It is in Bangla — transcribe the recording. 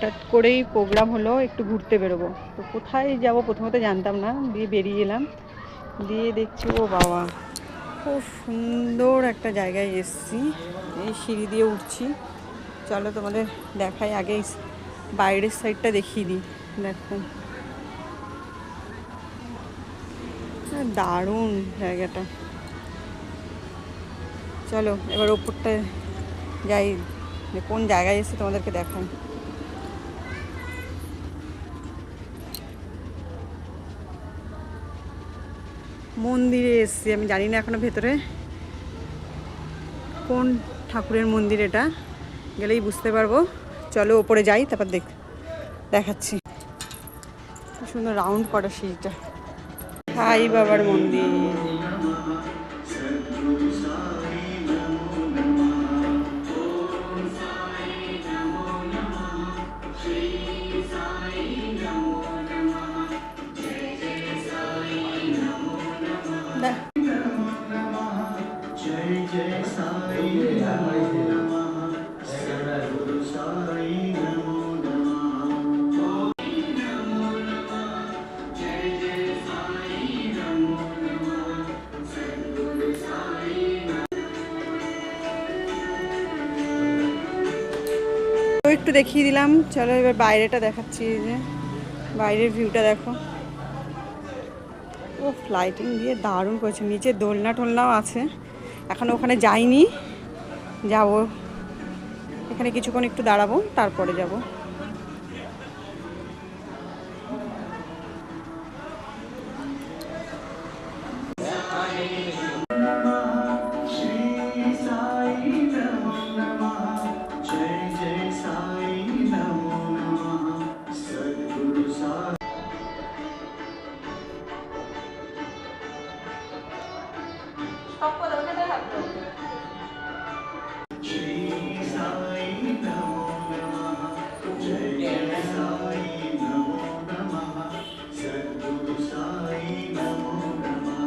হঠাৎ করেই প্রোগ্রাম হলো একটু ঘুরতে বেরোবো। তো কোথায় যাব প্রথমত জানতাম না, দিয়ে বেরিয়ে এলাম। দিয়ে দেখছি ও বাবা, খুব সুন্দর একটা জায়গায় এসছি। এই সিঁড়ি দিয়ে উঠছি, চলো তোমাদের দেখাই। আগে বাইরের সাইডটা দেখিয়ে দিই। দেখো দারুণ জায়গাটা। চলো এবার ওপরটা যাই, কোন জায়গায় এসে তোমাদেরকে দেখাই। মন্দিরে এসছি, আমি জানি না এখনো ভেতরে কোন ঠাকুরের মন্দির, এটা গেলেই বুঝতে পারবো। চলো ওপরে যাই, তারপর দেখাচ্ছি। সুন্দর রাউন্ড করা সিঁড়িটা। সাই বাবার মন্দির। একটু দেখিয়ে দিলাম, চলো এবার বাইরেটা দেখাচ্ছি। যে বাইরের ভিউটা দেখো, ও লাইটিং দিয়ে দারুণ করেছে। নিচে দোলনা টোলনাও আছে, এখন ওখানে যাইনি, যাব। এখানে কিছুক্ষণ একটু দাঁড়াবো, তারপরে যাব।